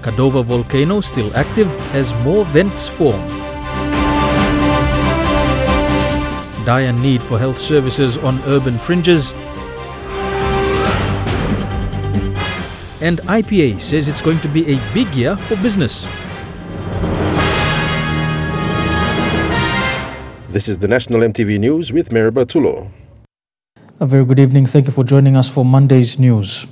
Kadovar volcano, still active, has more vents formed. Dire need for health services on urban fringes. And IPA says it's going to be a big year for business. This is the National EMTV News with Mary Bartulo. A very good evening. Thank you for joining us for Monday's news.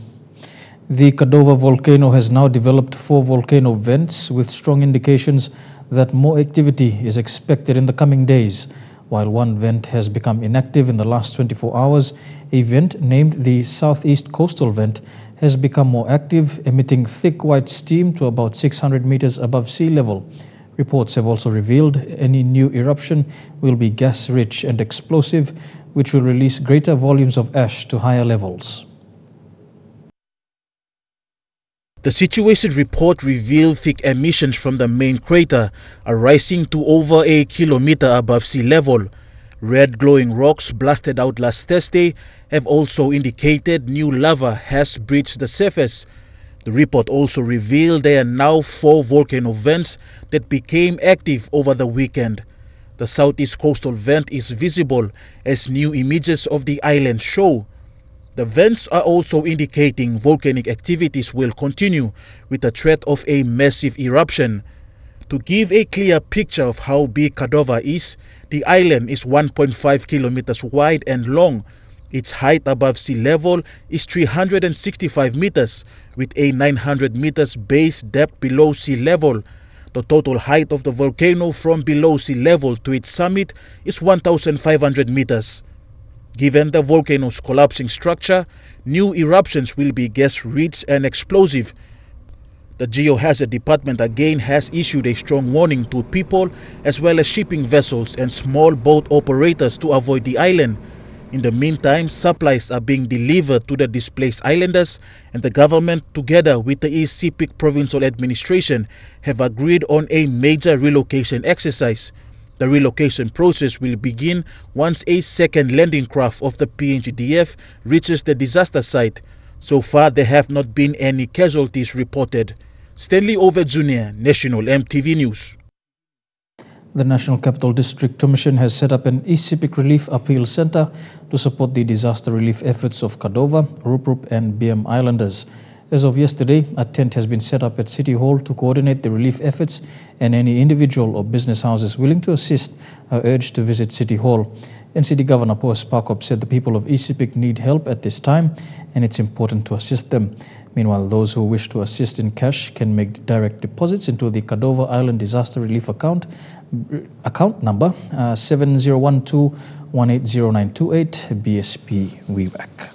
The Kadovar volcano has now developed 4 volcano vents with strong indications that more activity is expected in the coming days. While one vent has become inactive in the last 24 hours, a vent named the Southeast Coastal Vent has become more active, emitting thick white steam to about 600 meters above sea level. Reports have also revealed any new eruption will be gas-rich and explosive, which will release greater volumes of ash to higher levels. The situation report revealed thick emissions from the main crater are rising to over a kilometer above sea level. Red glowing rocks blasted out last Thursday have also indicated new lava has breached the surface. The report also revealed there are now 4 volcano vents that became active over the weekend. The Southeast Coastal Vent is visible as new images of the island show. The vents are also indicating volcanic activities will continue with the threat of a massive eruption. To give a clear picture of how big Kadovar is, the island is 1.5 kilometers wide and long. Its height above sea level is 365 meters, with a 900 meters base depth below sea level. The total height of the volcano from below sea level to its summit is 1,500 meters. Given the volcano's collapsing structure, new eruptions will be gas-rich and explosive. The Geohazard Department again has issued a strong warning to people as well as shipping vessels and small boat operators to avoid the island. In the meantime, supplies are being delivered to the displaced islanders, and the government, together with the East Sepik Provincial Administration, have agreed on a major relocation exercise. The relocation process will begin once a second landing craft of the PNGDF reaches the disaster site. So far, there have not been any casualties reported. Stanley Over Jr., National EMTV News. The National Capital District Commission has set up an East Sepik Relief Appeal Centre to support the disaster relief efforts of Kadovar, Rup and BM Islanders. As of yesterday, a tent has been set up at City Hall to coordinate the relief efforts, and any individual or business houses willing to assist are urged to visit City Hall. NCD Governor Poas Pakop said the people of East Sepik need help at this time, and it's important to assist them. Meanwhile, those who wish to assist in cash can make direct deposits into the Kadovar Island Disaster Relief account number 7012180928 BSP WEWAC.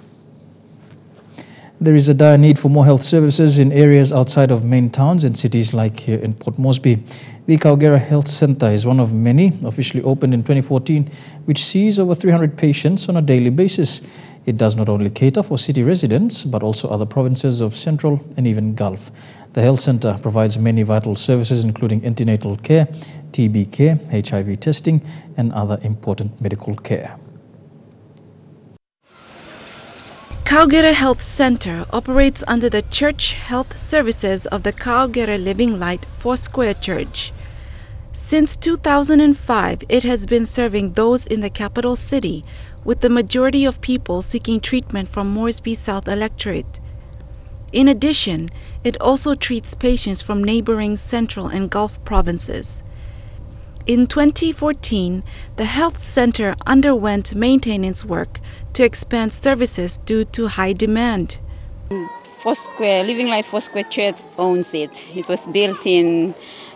There is a dire need for more health services in areas outside of main towns and cities like here in Port Moresby. The Kagura Health Centre is one of many officially opened in 2014, which sees over 300 patients on a daily basis. It does not only cater for city residents, but also other provinces of Central and even Gulf. The health centre provides many vital services, including antenatal care, TB care, HIV testing, and other important medical care. Kagura Health Center operates under the Church Health Services of the Kagura Living Light Foursquare Church. Since 2005, it has been serving those in the capital city, with the majority of people seeking treatment from Moresby South Electorate. In addition, it also treats patients from neighboring Central and Gulf provinces. In 2014, the health center underwent maintenance work to expand services due to high demand. Foursquare, Living Light Foursquare Church owns it. It was built in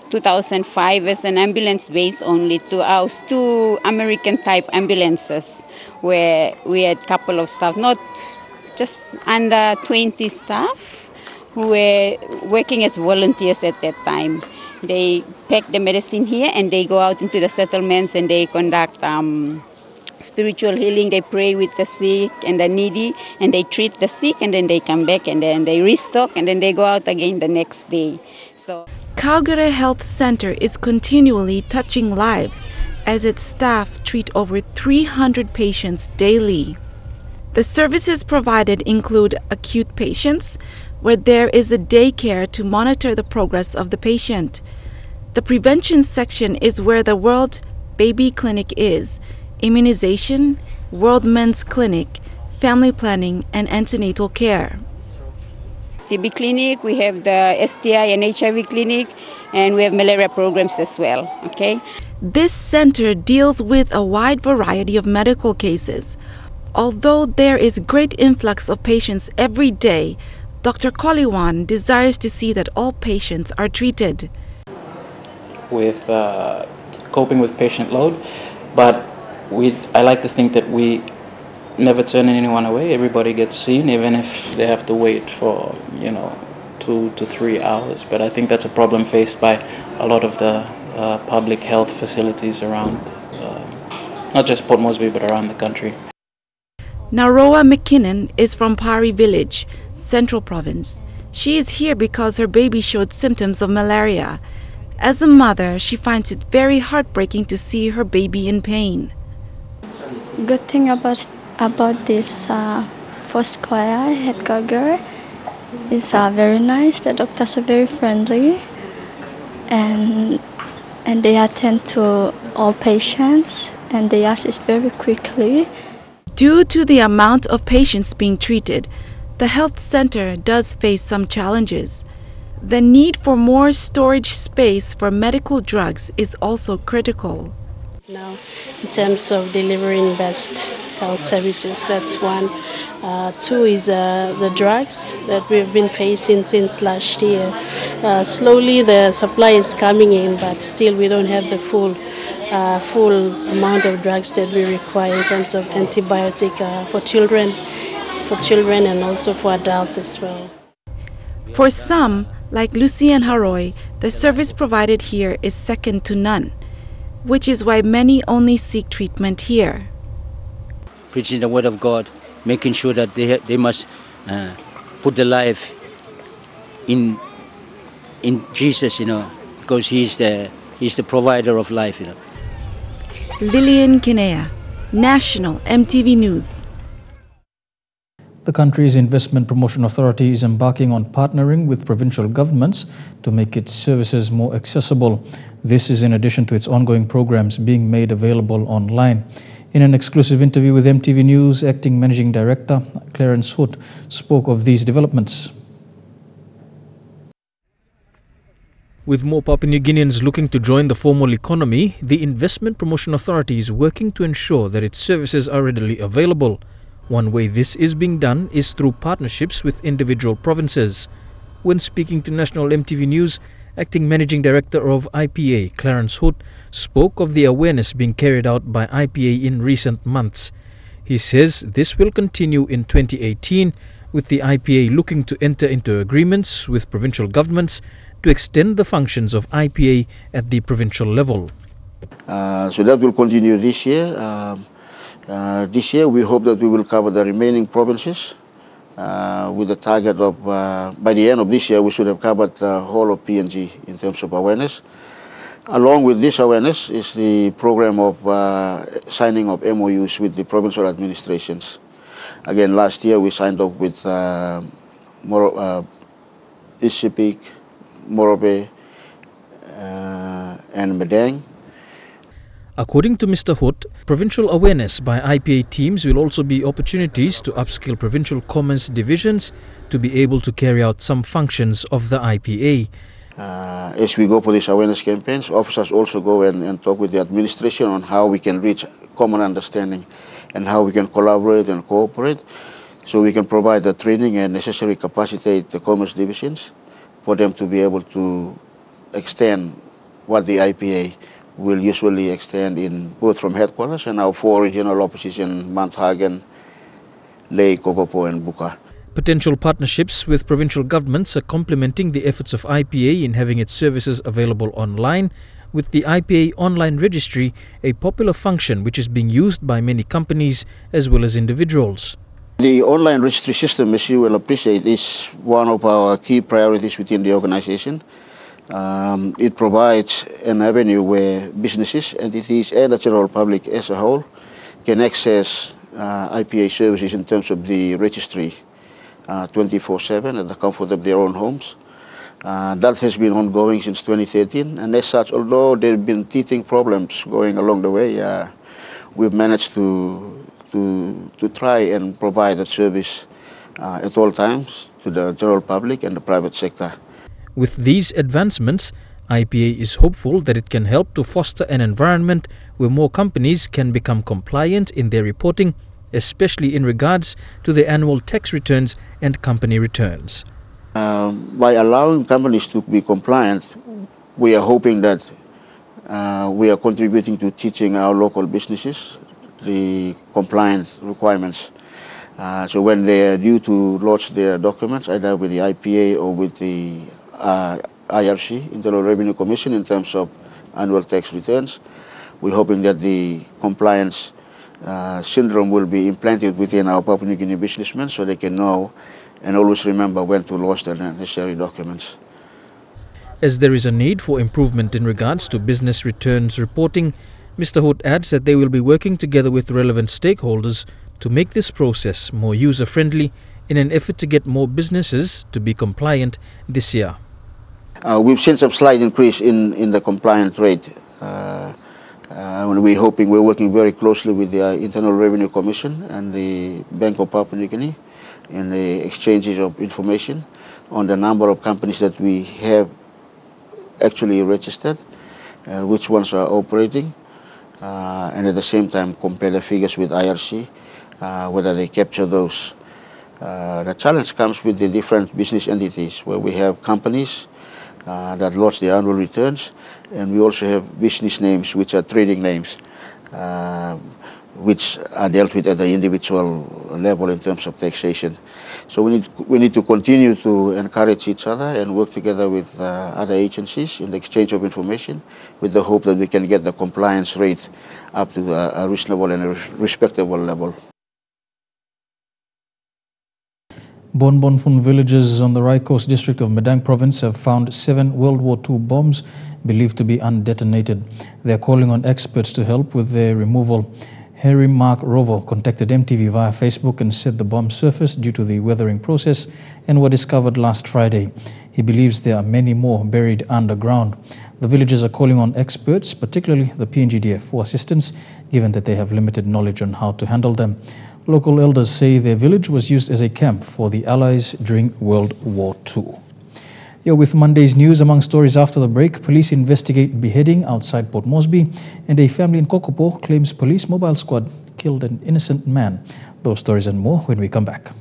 2005 as an ambulance base only to house 2 American-type ambulances, where we had a couple of staff, not just under 20 staff, who were working as volunteers at that time. They pack the medicine here and they go out into the settlements and they conduct spiritual healing. They pray with the sick and the needy, and they treat the sick, and then they come back and then they restock, and then they go out again the next day. So Kagura Health Center is continually touching lives as its staff treat over 300 patients daily. The services provided include acute patients, where there is a daycare to monitor the progress of the patient. The prevention section is where the World Baby Clinic is, immunization, World Men's Clinic, family planning, and antenatal care. TB clinic, we have the STI and HIV clinic, and we have malaria programs as well, okay? This center deals with a wide variety of medical cases. Although there is great influx of patients every day, Dr. Koliwan desires to see that all patients are treated. With coping with patient load, but I like to think that we never turn anyone away. Everybody gets seen, even if they have to wait for 2 to 3 hours. But I think that's a problem faced by a lot of the public health facilities around, not just Port Moresby, but around the country. Naroa McKinnon is from Pari Village, Central Province. She is here because her baby showed symptoms of malaria. As a mother, she finds it very heartbreaking to see her baby in pain. Good thing about this Foursquare at Kagura is very nice. The doctors are very friendly, and they attend to all patients, and they assist very quickly. Due to the amount of patients being treated, the health center does face some challenges. The need for more storage space for medical drugs is also critical. Now, in terms of delivering best health services, that's one. Two is the drugs that we've been facing since last year. Slowly the supply is coming in, but still we don't have the full amount of drugs that we require in terms of antibiotic for children and also for adults as well. For some, like Lucy and Haroy, the service provided here is second to none, which is why many only seek treatment here. Preaching the word of God, making sure that they must put their life in Jesus, because He's the provider of life, Lillian Kinea, National EMTV News. The country's Investment Promotion Authority is embarking on partnering with provincial governments to make its services more accessible. This is in addition to its ongoing programs being made available online. In an exclusive interview with EMTV News, Acting Managing Director Clarence Hood spoke of these developments. With more Papua New Guineans looking to join the formal economy, the Investment Promotion Authority is working to ensure that its services are readily available. One way this is being done is through partnerships with individual provinces. When speaking to National EMTV News, Acting Managing Director of IPA, Clarence Hood, spoke of the awareness being carried out by IPA in recent months. He says this will continue in 2018, with the IPA looking to enter into agreements with provincial governments to extend the functions of IPA at the provincial level. So that will continue this year. This year we hope that we will cover the remaining provinces with the target of, by the end of this year, we should have covered the whole of PNG in terms of awareness. Along with this awareness is the program of signing of MOUs with the provincial administrations. Again, last year we signed up with Isipik, Morobe, and Medang. According to Mr. Hood, provincial awareness by IPA teams will also be opportunities to upskill provincial commerce divisions to be able to carry out some functions of the IPA. As we go for these awareness campaigns, officers also go and talk with the administration on how we can reach common understanding and how we can collaborate and cooperate, so we can provide the training and necessary capacitate the commerce divisions for them to be able to extend what the IPA will usually extend in both from headquarters and our 4 regional offices in Mount Hagen, Lei, Kokopo, and Buka. Potential partnerships with provincial governments are complementing the efforts of IPA in having its services available online, with the IPA online registry a popular function which is being used by many companies as well as individuals. The online registry system, as you will appreciate, is one of our key priorities within the organization. It provides an avenue where businesses, entities, and the general public as a whole can access IPA services in terms of the registry. 24/7 at the comfort of their own homes. That has been ongoing since 2013, and as such, although there have been teething problems going along the way, we've managed to try and provide that service at all times to the general public and the private sector. With these advancements, IPA is hopeful that it can help to foster an environment where more companies can become compliant in their reporting, especially in regards to their annual tax returns and company returns. By allowing companies to be compliant, we are hoping that we are contributing to teaching our local businesses the compliance requirements. So when they are due to lodge their documents, either with the IPA or with the IRC, Internal Revenue Commission, in terms of annual tax returns, we're hoping that the compliance syndrome will be implanted within our Papua New Guinea businessmen so they can know and always remember when to lodge the necessary documents. As there is a need for improvement in regards to business returns reporting, Mr. Hood adds that they will be working together with relevant stakeholders to make this process more user-friendly in an effort to get more businesses to be compliant this year. We've seen some slight increase in the compliant rate. We're working very closely with the Internal Revenue Commission and the Bank of Papua New Guinea in the exchanges of information on the number of companies that we have actually registered, which ones are operating, and at the same time compare the figures with IRC, whether they capture those. The challenge comes with the different business entities, where we have companies that lodge their annual returns, and we also have business names, which are trading names, which are dealt with at the individual level in terms of taxation. So we need to continue to encourage each other and work together with other agencies in the exchange of information, with the hope that we can get the compliance rate up to a reasonable and a respectable level. Bonbonfun villages on the Rai Coast district of Medang province have found 7 World War II bombs believed to be undetonated. They are calling on experts to help with their removal. Harry Mark Rovo contacted MTV via Facebook and said the bombs surfaced due to the weathering process and were discovered last Friday. He believes there are many more buried underground. The villagers are calling on experts, particularly the PNGDF, for assistance, given that they have limited knowledge on how to handle them. Local elders say their village was used as a camp for the Allies during World War II. Here with Monday's news, among stories after the break, police investigate beheading outside Port Moresby, and a family in Kokopo claims police mobile squad killed an innocent man. Those stories and more when we come back.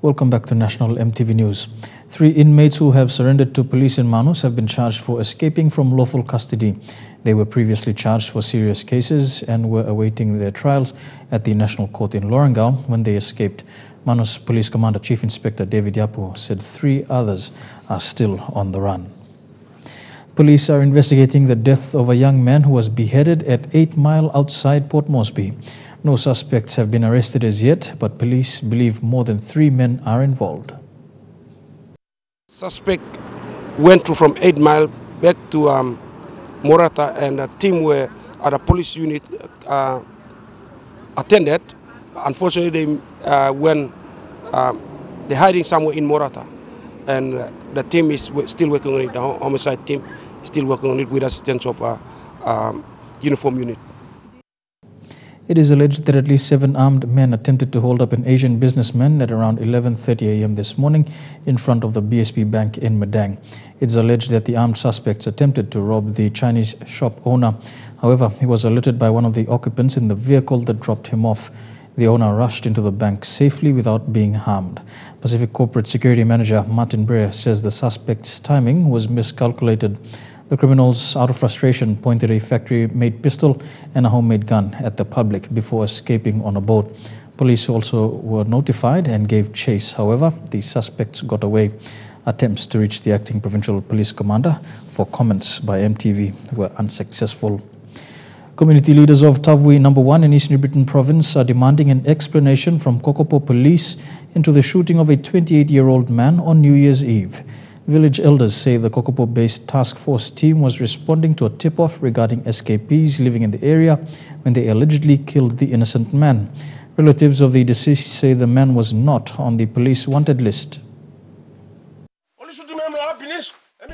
Welcome back to National MTV News. 3 inmates who have surrendered to police in Manus have been charged for escaping from lawful custody. They were previously charged for serious cases and were awaiting their trials at the National Court in Lorengau when they escaped. Manus Police Commander Chief Inspector David Yapu said 3 others are still on the run. Police are investigating the death of a young man who was beheaded at 8 Mile outside Port Moresby. No suspects have been arrested as yet, but police believe more than 3 men are involved. Suspect went through from 8 Mile back to Morata, and a team were at a police unit attended. Unfortunately, they're hiding somewhere in Morata, and the team is still working on it. The homicide team is still working on it with assistance of a uniform unit. It is alleged that at least 7 armed men attempted to hold up an Asian businessman at around 11:30 a.m. this morning in front of the BSP Bank in Medang. It's alleged that the armed suspects attempted to rob the Chinese shop owner. However, he was alerted by one of the occupants in the vehicle that dropped him off. The owner rushed into the bank safely without being harmed. Pacific Corporate Security Manager Martin Brea says the suspect's timing was miscalculated. The criminals, out of frustration, pointed a factory-made pistol and a homemade gun at the public before escaping on a boat. Police also were notified and gave chase. However, the suspects got away. Attempts to reach the acting provincial police commander for comments by MTV were unsuccessful. Community leaders of Tavui No. 1 in Eastern Britain Province are demanding an explanation from Kokopo police into the shooting of a 28-year-old man on New Year's Eve. Village elders say the Kokopo-based task force team was responding to a tip-off regarding escapees living in the area when they allegedly killed the innocent man. Relatives of the deceased say the man was not on the police wanted list.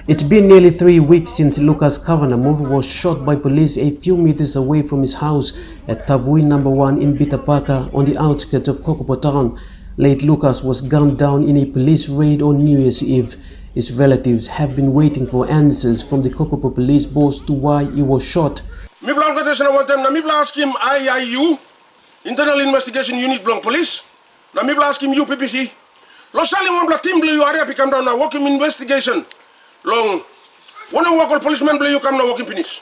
It's been nearly 3 weeks since Lucas Kavanamur was shot by police a few meters away from his house at Tavui No. 1 in Bitapaka on the outskirts of Kokopo town. Late Lucas was gunned down in a police raid on New Year's Eve. His relatives have been waiting for answers from the Kokopo police boss to why he was shot. ask him IIU, Internal Investigation Unit Blanc Police. Ask him UPPC. Los Salimon Black Team Blue area become down now working investigation. Long one of policemen blue you come now working finish.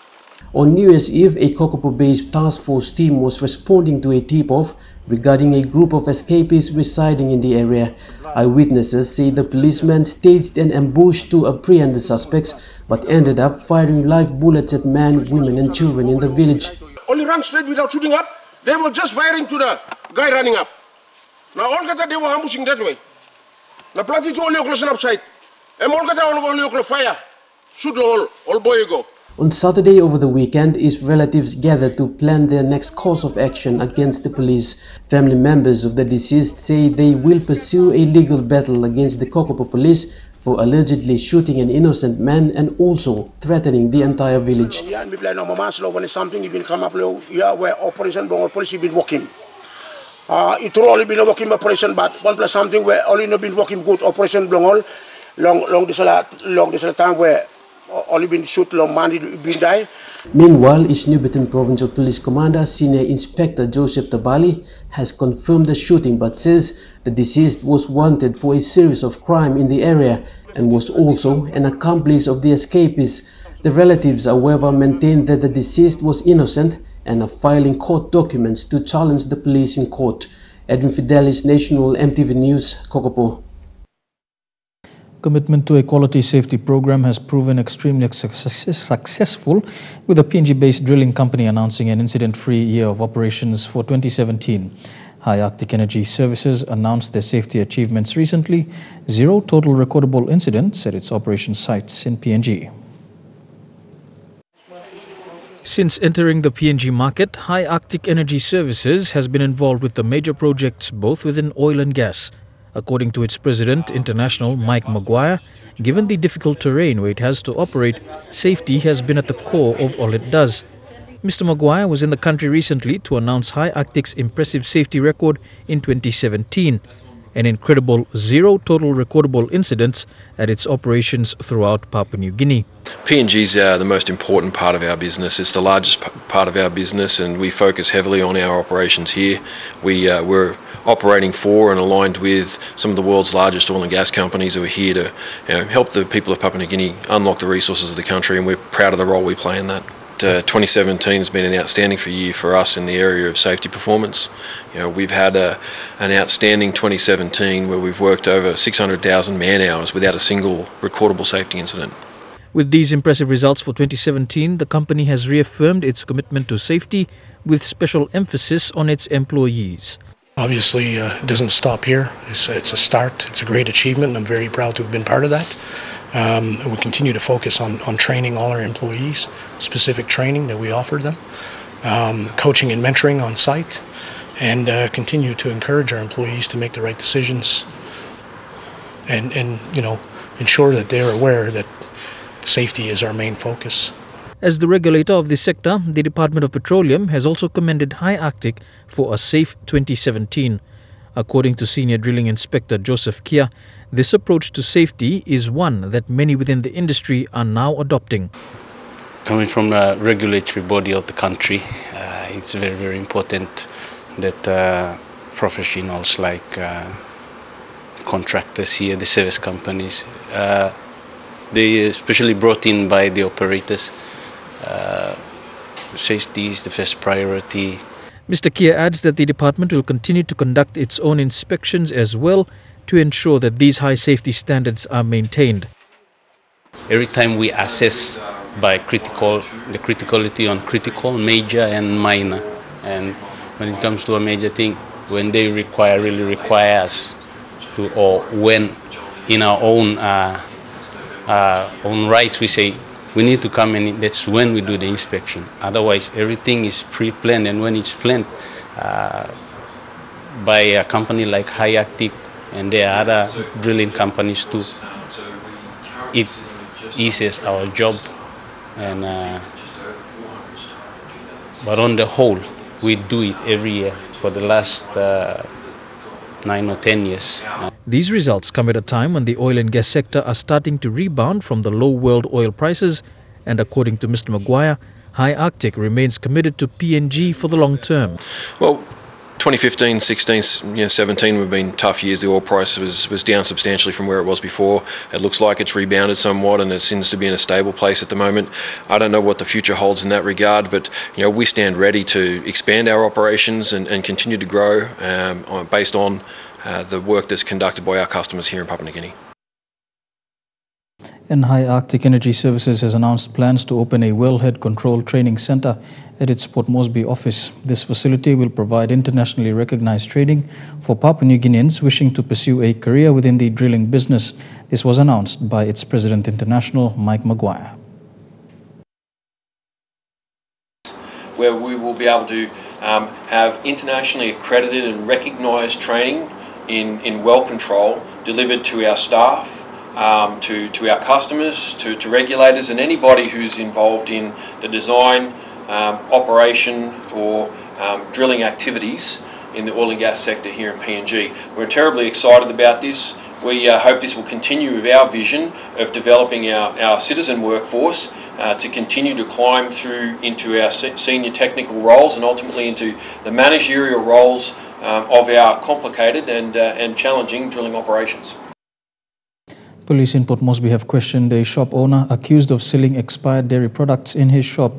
On New Year's Eve, a Kokopo-based task force team was responding to a tip-off regarding a group of escapees residing in the area. Eyewitnesses say the policemen staged an ambush to apprehend the suspects, but ended up firing live bullets at men, women and children in the village. Only ran straight without shooting up. They were just firing to the guy running up. Now all that they were ambushing that way. Now planting to only close upside. And all that only fire. Shoot all boy you go. On Saturday over the weekend, his relatives gathered to plan their next course of action against the police. Family members of the deceased say they will pursue a legal battle against the Kokopo police for allegedly shooting an innocent man and also threatening the entire village. Something even come up where Operation Bongo police have been working. It only been a working operation, but one plus something where only not been working good Operation Bongo. Long this time where only been shoot long man been die. Meanwhile, East New Britain Provincial Police Commander Senior Inspector Joseph Tabali has confirmed the shooting but says the deceased was wanted for a series of crime in the area and was also an accomplice of the escapees. The relatives, however, maintain that the deceased was innocent and are filing court documents to challenge the police in court. Edwin Fidelis, National EMTV News, Kokopo. Commitment to a quality safety program has proven extremely successful, with a PNG-based drilling company announcing an incident-free year of operations for 2017. High Arctic Energy Services announced their safety achievements recently. 0 total recordable incidents at its operation sites in PNG. Since entering the PNG market, High Arctic Energy Services has been involved with the major projects both within oil and gas. According to its president, International, Mike Maguire, given the difficult terrain where it has to operate, safety has been at the core of all it does. Mr. Maguire was in the country recently to announce High Arctic's impressive safety record in 2017, an incredible 0 total recordable incidents at its operations throughout Papua New Guinea. PNG is the most important part of our business. It's the largest part of our business, and we focus heavily on our operations here. We're operating for and aligned with some of the world's largest oil and gas companies who are here to help the people of Papua New Guinea unlock the resources of the country, and we're proud of the role we play in that. 2017 has been an outstanding year for us in the area of safety performance. We've had an outstanding 2017 where we've worked over 600,000 man-hours without a single recordable safety incident. With these impressive results for 2017, the company has reaffirmed its commitment to safety with special emphasis on its employees. Obviously, it doesn't stop here. It's a start. It's a great achievement, and I'm very proud to have been part of that. We continue to focus on training all our employees, specific training that we offer them, coaching and mentoring on site, and continue to encourage our employees to make the right decisions and ensure that they're aware that safety is our main focus. As the regulator of this sector, the Department of Petroleum has also commended High Arctic for a safe 2017. According to Senior Drilling Inspector Joseph Kia, this approach to safety is one that many within the industry are now adopting. Coming from the regulatory body of the country, it's very, very important that professionals like contractors here, the service companies, they especially brought in by the operators. Safety is the first priority. Mr. Kia adds that the department will continue to conduct its own inspections as well to ensure that these high safety standards are maintained. Every time we assess by the criticality on critical, major and minor. And when it comes to a major thing, when they really require us to, or when in our own on rights, we say we need to come, and that's when we do the inspection. Otherwise, everything is pre-planned, and when it's planned by a company like High Arctic, and there are other drilling companies too, it eases our job. And but on the whole, we do it every year for the last 9 or 10 years. These results come at a time when the oil and gas sector are starting to rebound from the low world oil prices, and according to Mr. Maguire, High Arctic remains committed to PNG for the long term. Well, 2015, 16, 17 have been tough years. The oil price was down substantially from where it was before. It looks like it's rebounded somewhat, and it seems to be in a stable place at the moment. I don't know what the future holds in that regard, but we stand ready to expand our operations and continue to grow based on the work that's conducted by our customers here in Papua New Guinea. And High Arctic Energy Services has announced plans to open a wellhead control training center at its Port Moresby office. This facility will provide internationally recognized training for Papua New Guineans wishing to pursue a career within the drilling business. This was announced by its President International, Mike Maguire. Where we will be able to have internationally accredited and recognized training in well control delivered to our staff, to our customers, to regulators, and anybody who's involved in the design, operation or drilling activities in the oil and gas sector here in PNG. We're terribly excited about this. We hope this will continue with our vision of developing our citizen workforce to continue to climb through into our senior technical roles and ultimately into the managerial roles of our complicated and challenging drilling operations. Police in Port Moresby have questioned a shop owner accused of selling expired dairy products in his shop.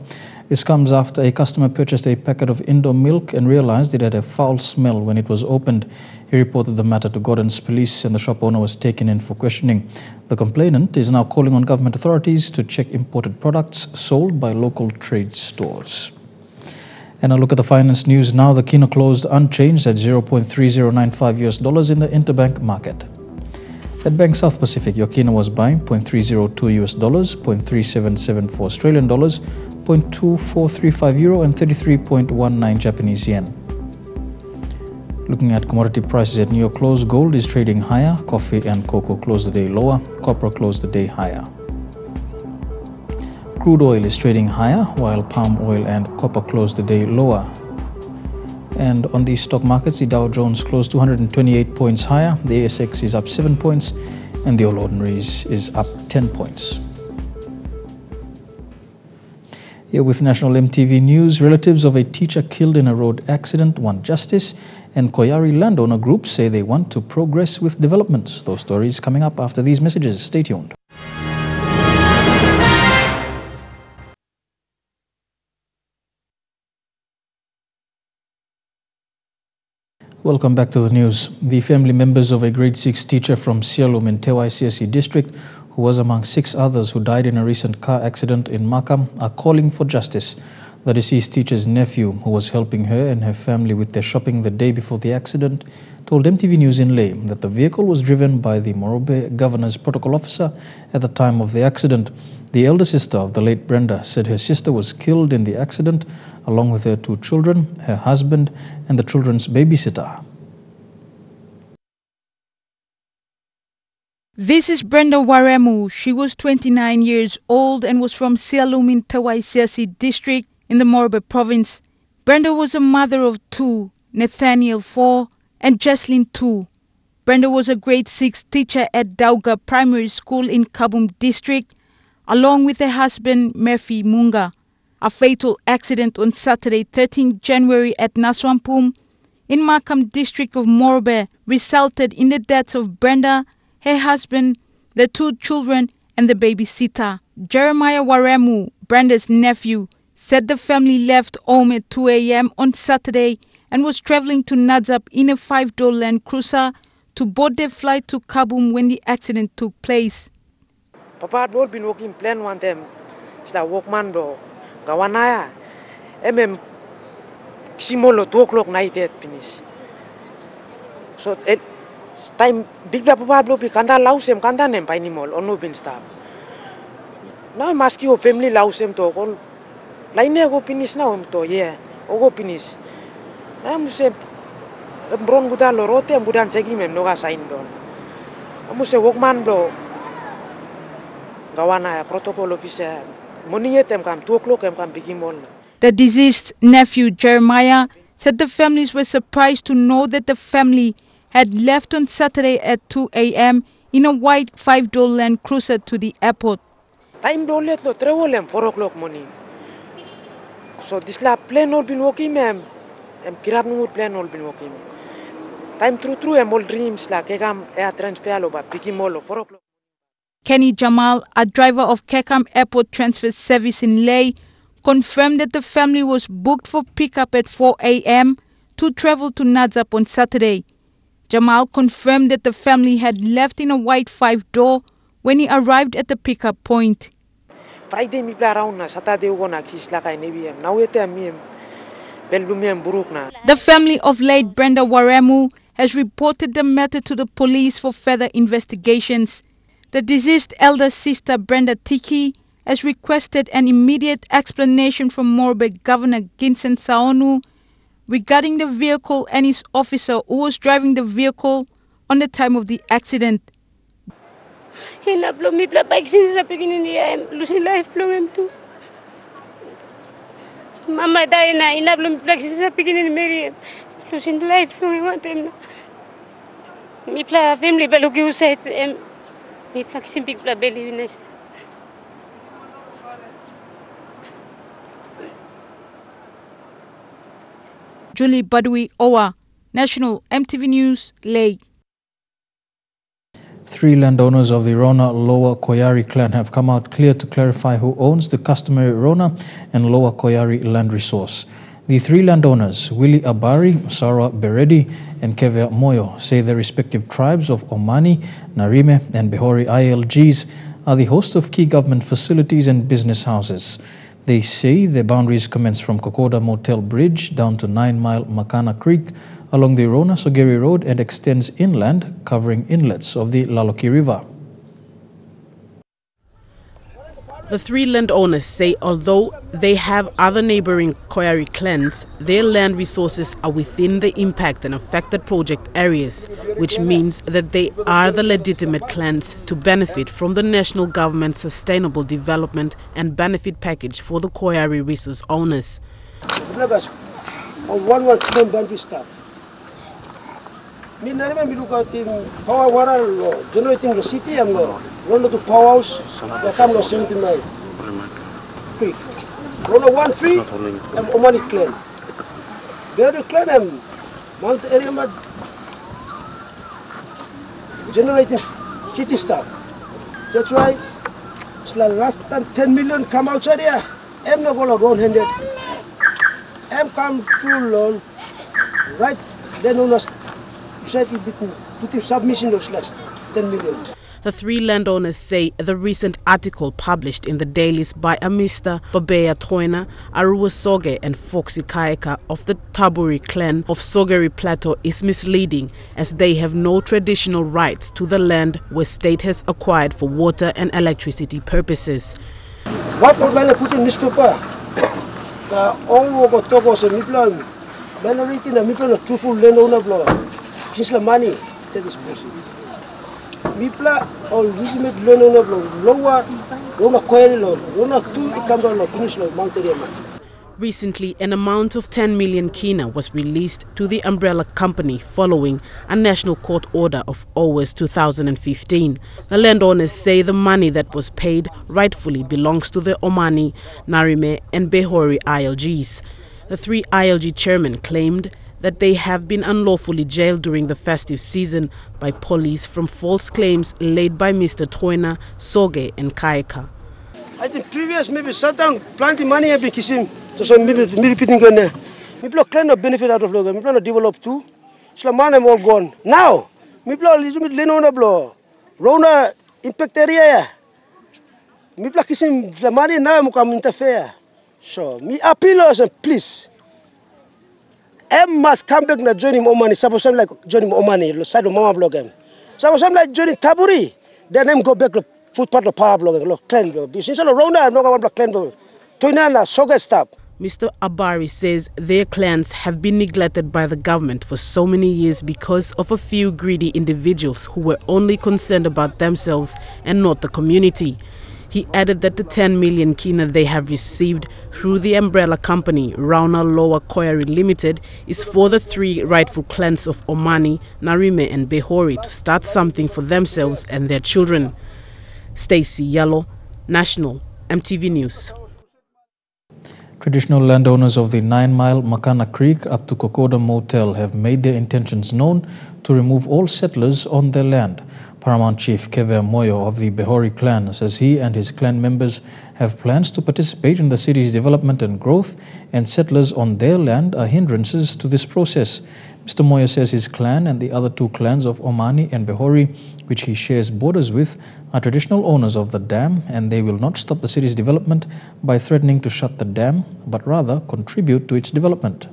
This comes after a customer purchased a packet of Indo milk and realized it had a foul smell when it was opened. He reported the matter to Gordon's police and the shop owner was taken in for questioning. The complainant is now calling on government authorities to check imported products sold by local trade stores. And a look at the finance news now. The kina closed unchanged at $0.3095 in the interbank market. At Bank South Pacific, your kina was buying $0.302 $0.3774 Australian dollars, €0.2435 and 33.19 Japanese yen. Looking at commodity prices at New York close, gold is trading higher, coffee and cocoa closed the day lower, copper closed the day higher. Crude oil is trading higher, while palm oil and copper closed the day lower. And on the stock markets, the Dow Jones closed 228 points higher, the ASX is up 7 points, and the All Ordinaries is up 10 points. Here with National EMTV News, relatives of a teacher killed in a road accident want justice, and Koyari landowner groups say they want to progress with developments. Those stories coming up after these messages. Stay tuned. Welcome back to the news. The family members of a grade 6 teacher from Sialum in Tewai CSE district, who was among 6 others who died in a recent car accident in Makam, are calling for justice. The deceased teacher's nephew, who was helping her and her family with their shopping the day before the accident, told MTV News in Leh that the vehicle was driven by the Morobe governor's protocol officer at the time of the accident. The elder sister of the late Brenda said her sister was killed in the accident along with her 2 children, her husband and the children's babysitter. This is Brenda Waremu. She was 29 years old and was from Sialum in Tewai CSE district in the Morobe province. Brenda was a mother of 2, Nathaniel 4 and Jesslyn 2. Brenda was a grade 6 teacher at Dauga Primary School in Kabum district, along with her husband Murphy Munga. A fatal accident on Saturday 13 January at Naswampum in Makam district of Morobe resulted in the deaths of Brenda, her husband, the 2 children and the babysitter. Jeremiah Waremu, Brenda's nephew, said the family left home at 2 a.m. on Saturday and was travelling to Nadzab in a 5-door Land Cruiser to board their flight to Kabum when the accident took place. Papa had not been working plan one time. It's like workman do. Gawanaya. Simolo 2 o'clock night at finish. So it's time big papa blow be kanda lausem kanda nem painimol or no bin stop. Now I'm asking your family laus em to all. Line go finish now em to yeah. Go finish. Now I'm say bron budan lo rote em budan segi mem no ga sign don. I'm say workman blo. Gawana protocol officer. Money em kam 2 o'clock em kam bigi mall. The deceased nephew, Jeremiah, said the families were surprised to know that the family had left on Saturday at 2 a.m. in a white 5-door Land Cruiser to the airport. Time don't let lo travel 4 o'clock morning. So this la plane all been walking em kirap numur plane all been walking. Time true em all dreams la kekam air transfer lo ba bigi mall 4 o'clock. Kenny Jamal, a driver of Kekam Airport Transfer Service in Leh, confirmed that the family was booked for pickup at 4 a.m. to travel to Nadzap on Saturday. Jamal confirmed that the family had left in a white 5-door when he arrived at the pickup point. Friday mi play around na Saturday go na kis la kai nebi em. Now ete mi em belumi em buruk na. The family of late Brenda Waremu has reported the matter to the police for further investigations. The deceased elder sister Brenda Tiki has requested an immediate explanation from Morbeg Governor Ginsen Saonu regarding the vehicle and his officer who was driving the vehicle on the time of the accident. Hinablo mi pla bike since sa beginning em losing life long em too. Mama die na hinablo mi pla since sa beginning Mary losing life long em tem. Mi pla family belo ki usay em mi pla kisim big pla beli winas. Julie Badui Owa, National MTV News, Leh. 3 landowners of the Rona Lower Koyari clan have come out clear to clarify who owns the customary Rona and Lower Koyari land resource. The 3 landowners, Willie Abari, Sarah Beredi, and Kevia Moyo, say their respective tribes of Omani, Narime, and Behori ILGs are the host of key government facilities and business houses. They say their boundaries commence from Kokoda Motel Bridge down to 9 Mile Makana Creek along the Rona Sogeri Road and extends inland, covering inlets of the Laloki River. The 3 landowners say although they have other neighboring Koyari clans, their land resources are within the impact and affected project areas, which means that they are the legitimate clans to benefit from the national government's sustainable development and benefit package for the Koyari resource owners. Me look at power water generating the city and run to power house, they come to 79 quick. Run 1 free and Omani clan. The other clan and Mount area generating city stuff. That's why it's like last time 10 million come outside here. I'm not going to run handed. I'm come full loan right then on us. Submission of 10 million. The 3 landowners say the recent article published in the dailies by a Mr. Babea Toina, Arua Soge and Foxy Kaeka of the Taburi clan of Sogeri Plateau is misleading, as they have no traditional rights to the land where state has acquired for water and electricity purposes. What would I put in newspaper? All over Togo and Miplan, Benaritin and Miplan are truthful landowner blow. Just the money that is possible. Mipla or legitimate lower, Rona Query loan, Rona 2 Ikamba finish loan, Mountain. Recently, an amount of 10 million kina was released to the umbrella company following a national court order of August 2015. The landowners say the money that was paid rightfully belongs to the Omani, Narime and Behori ILGs. The 3 ILG chairmen claimed that they have been unlawfully jailed during the festive season by police from false claims laid by Mr. Toina, Soge and Kaeka. I think previous maybe certain planting money have been kissing, so maybe repeating again. People kind of benefit out of Logan, people are developed too. So man I'm all gone. Now, people are little bit lean on the blow. Rona impact area. People are kissing the money now I'm come interfere. So me appeal us please. M must come back na joining Omani. Suppose I'm like joining Omani, side of Mama Blogam. Suppose I'm like joining Taburi, then I'm go back to footpath lo Pablo lo clean lo. Business lo Rona no ga clean lo. Toinana soga stop. Mr. Abari says their clans have been neglected by the government for so many years because of a few greedy individuals who were only concerned about themselves and not the community. He added that the 10 million kina they have received through the umbrella company Rauna Lower Koyari Limited is for the 3 rightful clans of Omani, Narime and Behori to start something for themselves and their children. Stacey Yallo, National, MTV News. Traditional landowners of the 9-mile Makana Creek up to Kokoda Motel have made their intentions known to remove all settlers on their land. Paramount Chief Keve Moyo of the Behori clan says he and his clan members have plans to participate in the city's development and growth, and settlers on their land are hindrances to this process. Mr. Moyo says his clan and the other 2 clans of Omani and Behori, which he shares borders with, are traditional owners of the dam, and they will not stop the city's development by threatening to shut the dam, but rather contribute to its development.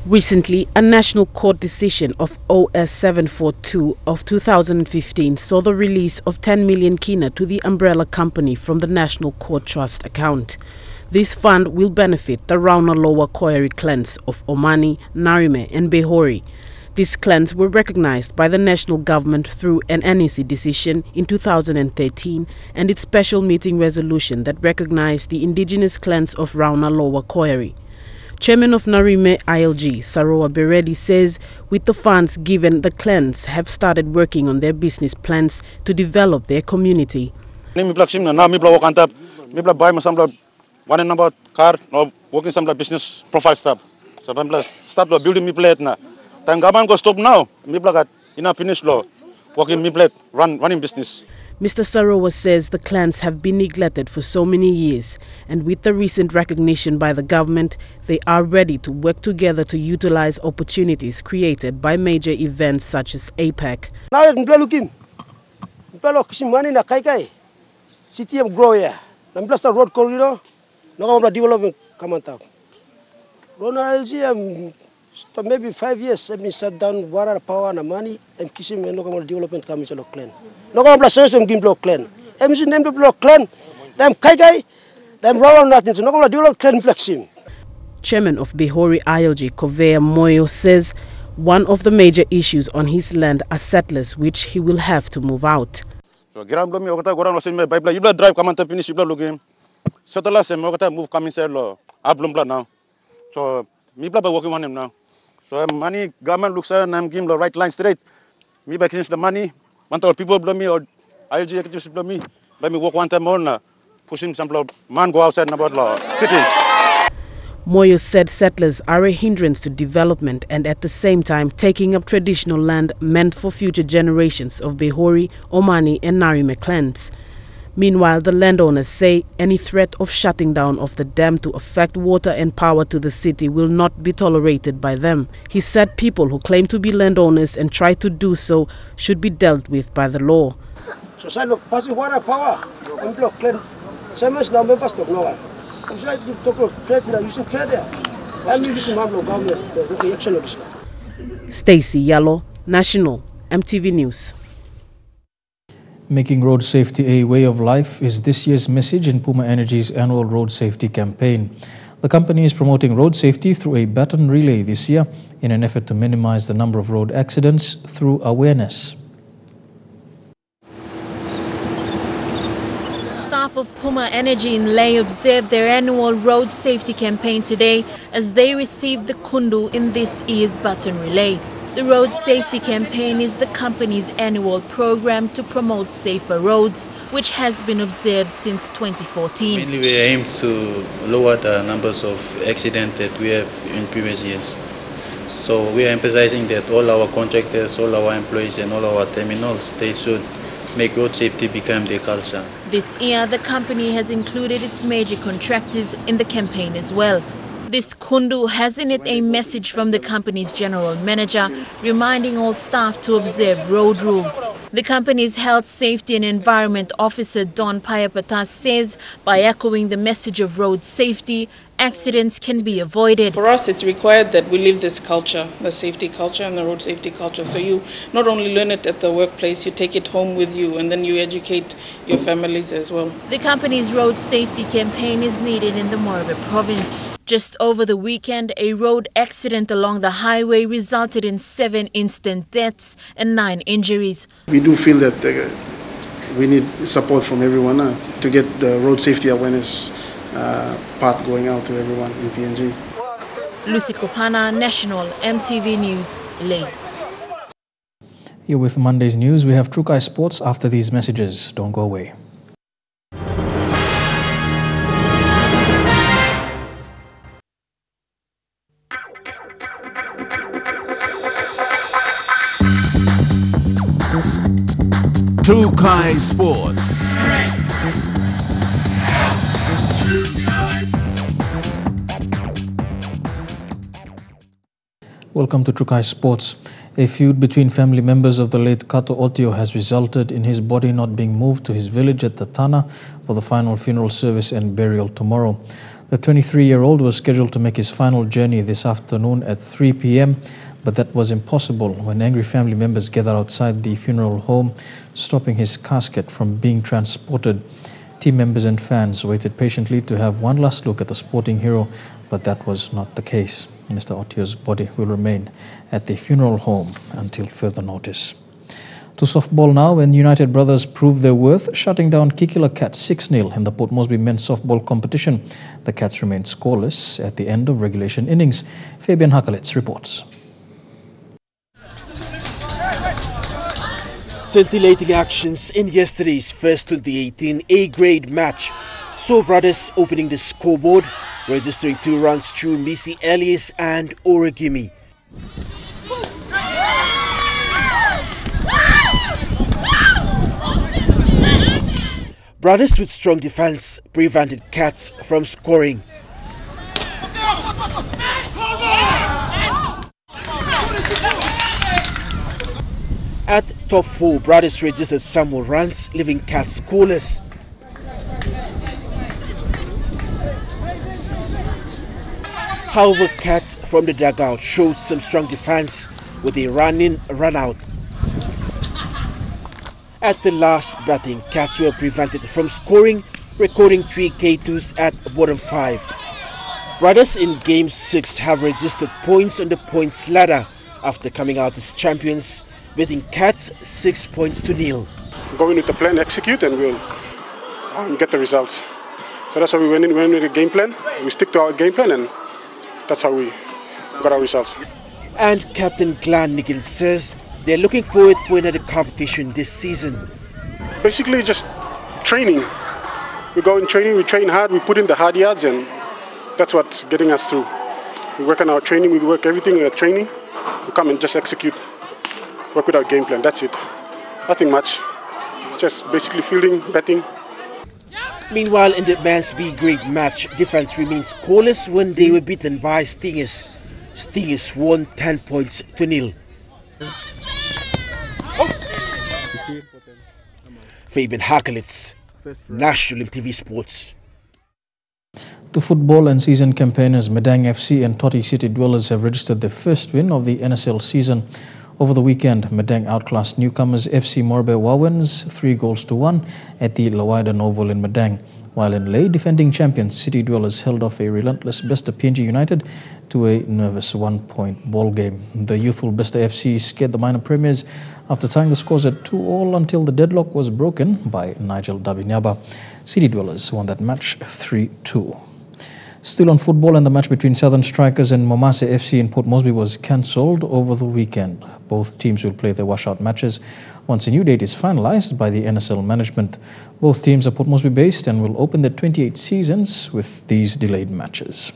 Recently, a national court decision of OS 742 of 2015 saw the release of 10 million kina to the umbrella company from the National Court Trust account. This fund will benefit the Rauna Lower Koyari clans of Omani, Narime and Behori. These clans were recognized by the national government through an NEC decision in 2013 and its special meeting resolution that recognized the indigenous clans of Rauna Lower Koyari. Chairman of Narime ILG, Saroa Beredi, says with the funds given, the clans have started working on their business plans to develop their community. One number car, no working some business profile stuff. So start building me plate na. Time government go stop now. Me black ina finish law. Working me plate, running business. Mr. Sarowa says the clans have been neglected for so many years, and with the recent recognition by the government, they are ready to work together to utilize opportunities created by major events such as APEC. Now I'm looking. I'm looking money na kai. City am grow ya. I'm plus the road corridor. No I'm development come on top. Ronald LG maybe 5 years I've been shut down water power and money and kissing me no come development come to clan. No come plus some game block clan. MC name block clan. Them kai. Them roll nothing. So no come develop clan flexing. Chairman of Behori ILG, Kovea Moyo, says one of the major issues on his land are settlers which he will have to move out. So Gram blow me okata goran was in my pipeline. You blood drive come and finish you blood looking. Settlers and okata move coming sir law. Ablum blood now. So me blood working on him now. So money government looks at and I'm giving the right line straight. Me by the money, one people blow me or ILG executives blow me. Let me walk one time more now. Pushing some man go outside about law city. Moyo said settlers are a hindrance to development and at the same time taking up traditional land meant for future generations of Behori, Omani and Narime clans. Meanwhile, the landowners say any threat of shutting down of the dam to affect water and power to the city will not be tolerated by them. He said people who claim to be landowners and try to do so should be dealt with by the law. So side of passing water power, and block clan. Same as now members talk no one. I'm trying to talk about trade now, using trade there. I'm using my government, the action of this. Stacey Yallo, National, MTV News. Making road safety a way of life is this year's message in Puma Energy's annual road safety campaign. The company is promoting road safety through a baton relay this year in an effort to minimize the number of road accidents through awareness. Staff of Puma Energy in Leh observed their annual road safety campaign today as they received the kundu in this year's baton relay. The road safety campaign is the company's annual program to promote safer roads, which has been observed since 2014. Mainly we aim to lower the numbers of accidents that we have in previous years. So we are emphasizing that all our contractors, all our employees and all our terminals, they should make road safety become their culture. This year, the company has included its major contractors in the campaign as well. This kundu has in it a message from the company's general manager reminding all staff to observe road rules. The company's Health, Safety and Environment Officer Don Payapatas says by echoing the message of road safety, accidents can be avoided. For us, it's required that we live this culture, the safety culture and the road safety culture. So you not only learn it at the workplace, you take it home with you, and then you educate your families as well. The company's road safety campaign is needed in the Morobe province. Just over the weekend, a road accident along the highway resulted in 7 instant deaths and 9 injuries. We do feel that we need support from everyone to get the road safety awareness part going out to everyone in PNG. Lucy Kopana, National EMTV News, Lane. Here with Monday's news, we have Trukai Sports after these messages. Don't go away. Trukai Sports. Welcome to Trukai Sports. A feud between family members of the late Kato Otio has resulted in his body not being moved to his village at Tatana for the final funeral service and burial tomorrow. The 23-year-old was scheduled to make his final journey this afternoon at 3 p.m., but that was impossible when angry family members gathered outside the funeral home, stopping his casket from being transported. Team members and fans waited patiently to have one last look at the sporting hero, but that was not the case. Mr. Otio's body will remain at the funeral home until further notice. To softball now, and United Brothers proved their worth, shutting down Kikila Cats 6-0 in the Port Moresby men's softball competition. The Cats remained scoreless at the end of regulation innings. Fabian Hakalitz reports. Scintillating actions in yesterday's first 2018 A-grade match saw Brothers opening the scoreboard, registering 2 runs through Missy Elias and Origimi. Brothers with strong defense prevented Cats from scoring. At top 4, Brothers registered some more runs, leaving Cats scoreless. However, Cats from the dugout showed some strong defense with a run-in, run-out. At the last batting, Cats were prevented from scoring, recording 3 K2s at bottom 5. Brothers in Game 6 have registered points on the points ladder after coming out as champions, beating Cats 6 points to 0. Going with the plan, execute, and we'll get the results. So that's how we went in with a game plan. We stick to our game plan, and that's how we got our results. And Captain Glenn Nichols says they're looking forward for another competition this season. Basically just training. We go in training, we train hard, we put in the hard yards, and that's what's getting us through. We work on our training, we work everything in our training. We come and just execute, work with our game plan, that's it. Nothing much. It's just basically fielding, batting. Meanwhile, in the men's B-grade match, defense remains scoreless when they were beaten by Stingers. Stingers won 10 points to 0. Fabian Hakalitz, National EMTV Sports. To football and season campaigners, Medang FC and Toti City Dwellers have registered their first win of the NSL season. Over the weekend, Medang outclassed newcomers FC Morobe Wawens 3-1 at the Lawaidan Oval in Medang, while in Ley, defending champions City Dwellers held off a relentless Besta PNG United to a nervous 1-point ball game. The youthful Besta FC scared the minor premiers after tying the scores at 2-2 until the deadlock was broken by Nigel Dabinyaba. City Dwellers won that match 3-2. Still on football, and the match between Southern Strikers and Momase FC in Port Moresby was cancelled over the weekend. Both teams will play their washout matches once a new date is finalised by the NSL management. Both teams are Port Moresby based and will open their 28 seasons with these delayed matches.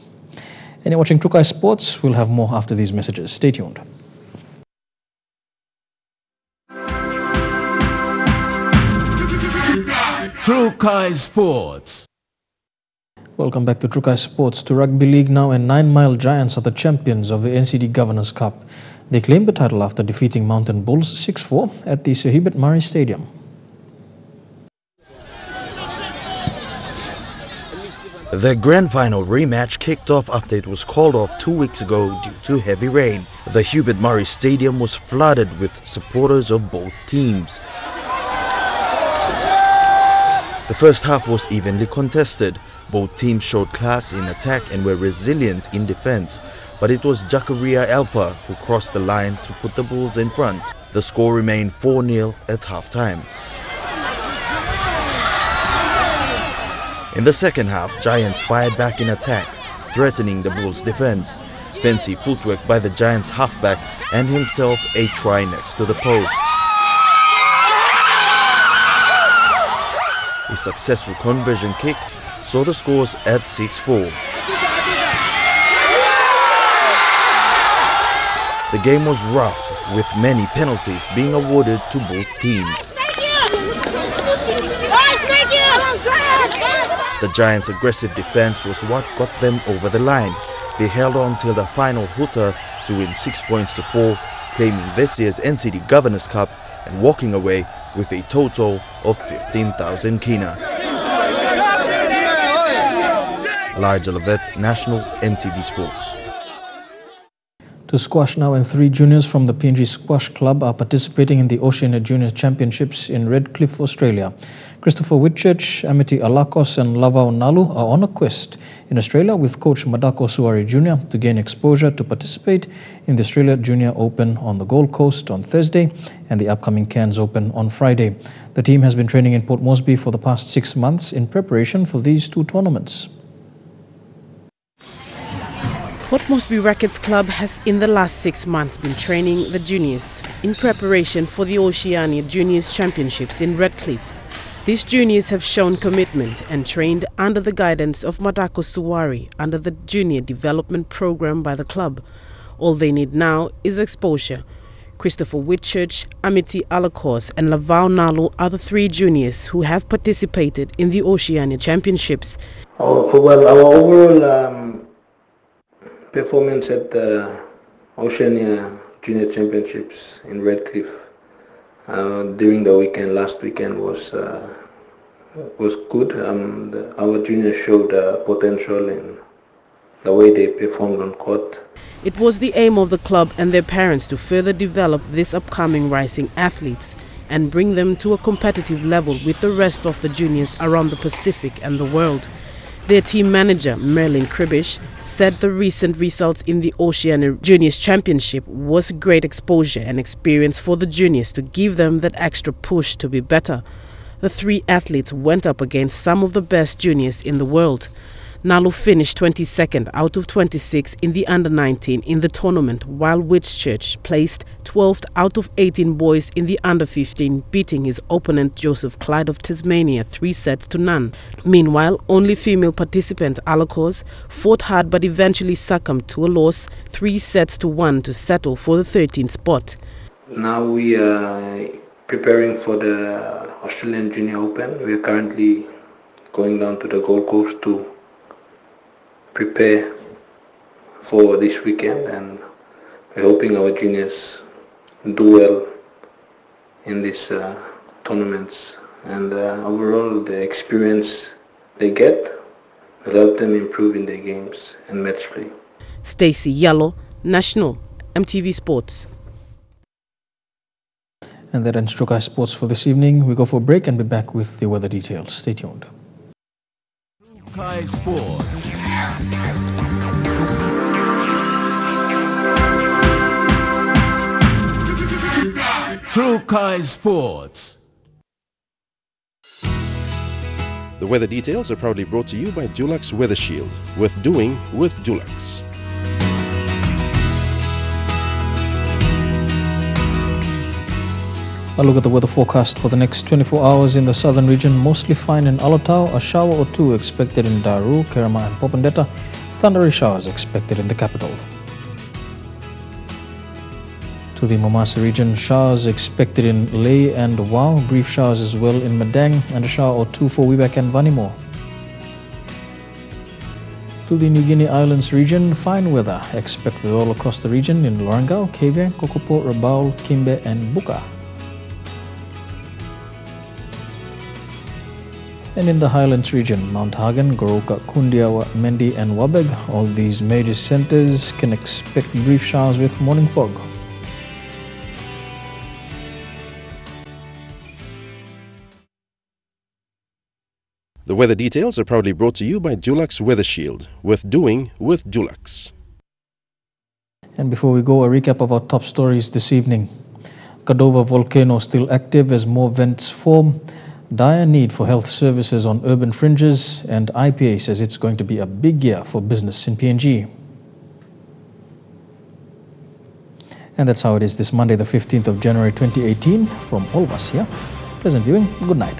And you're watching Trukai Sports. We'll have more after these messages. Stay tuned. Trukai Sports. Welcome back to Trukai Sports. To Rugby League now, and 9 Mile Giants are the champions of the NCD Governors Cup. They claimed the title after defeating Mountain Bulls 6-4 at the Sir Herbert Murray Stadium. The grand final rematch kicked off after it was called off 2 weeks ago due to heavy rain. The Hubert Murray Stadium was flooded with supporters of both teams. The first half was evenly contested. Both teams showed class in attack and were resilient in defense, but it was Jakaria Alpa who crossed the line to put the Bulls in front. The score remained 4-0 at halftime. In the second half, Giants fired back in attack, threatening the Bulls' defense. Fancy footwork by the Giants' halfback and himself a try next to the posts. A successful conversion kick saw the scores at 6-4. The game was rough, with many penalties being awarded to both teams. The Giants' aggressive defense was what got them over the line. They held on till the final hooter to win 6 points to 4, claiming this year's NCD Governors Cup and walking away with a total of 15,000 kina. Elijah Levet, National EMTV Sports. To squash now, and 3 juniors from the PNG Squash Club are participating in the Oceania Junior Championships in Redcliffe, Australia. Christopher Whitchurch, Amity Alakos and Lavao Nalu are on a quest in Australia with coach Madako Suwari Jr. to gain exposure to participate in the Australia Junior Open on the Gold Coast on Thursday and the upcoming Cairns Open on Friday. The team has been training in Port Moresby for the past 6 months in preparation for these 2 tournaments. Port Moresby Rackets Club has in the last 6 months been training the juniors in preparation for the Oceania Juniors Championships in Redcliffe. These juniors have shown commitment and trained under the guidance of Madako Suwari under the Junior Development Program by the club. All they need now is exposure. Christopher Whitchurch, Amity Alakos and Lavao Nalu are the 3 juniors who have participated in the Oceania Championships. Well, our overall performance at the Oceania Junior Championships in Redcliffe during the weekend, last weekend, was good. Our juniors showed potential in the way they performed on court. It was the aim of the club and their parents to further develop these upcoming rising athletes and bring them to a competitive level with the rest of the juniors around the Pacific and the world. Their team manager, Merlin Kribish, said the recent results in the Oceania Juniors Championship was great exposure and experience for the juniors to give them that extra push to be better. The 3 athletes went up against some of the best juniors in the world. Nalu finished 22nd out of 26 in the under-19 in the tournament, while Whitchurch placed 12th out of 18 boys in the under-15, beating his opponent Joseph Clyde of Tasmania 3-0. Meanwhile, only female participant Alakos fought hard but eventually succumbed to a loss 3-1 to settle for the 13th spot. Now we are preparing for the Australian Junior Open. We are currently going down to the Gold Coast to prepare for this weekend, and we're hoping our juniors do well in these tournaments, and overall the experience they get will help them improve in their games and match play. Stacey Yellow, National EMTV Sports. And that ends Trukai Sports for this evening. We go for a break and be back with the weather details. Stay tuned. Trukai Sports. Trukai Sports. The weather details are proudly brought to you by Dulux Weather Shield. Worth doing with Dulux. A look at the weather forecast for the next 24 hours in the southern region. Mostly fine in Alotau, a shower or 2 expected in Daru, Kerama and Popondetta. Thundery showers expected in the capital. To the Momasa region, showers expected in Leh and Wau, brief showers as well in Madang, and a shower or 2 for Wibak and Vanimore. To the New Guinea Islands region, fine weather expected all across the region in Lorengau, Kavieng, Kokopo, Rabaul, Kimbe and Buka. And in the Highlands region, Mount Hagen, Goroka, Kundiawa, Mendi and Wabeg, all these major centers can expect brief showers with morning fog. The weather details are proudly brought to you by Dulux Weather Shield. Worth doing with Dulux. And before we go, a recap of our top stories this evening. Kadovar volcano still active as more vents form. Dire need for health services on urban fringes, and IPA says it's going to be a big year for business in PNG. And that's how it is this Monday, the 15th of January 2018. From all of us here, pleasant viewing, good night.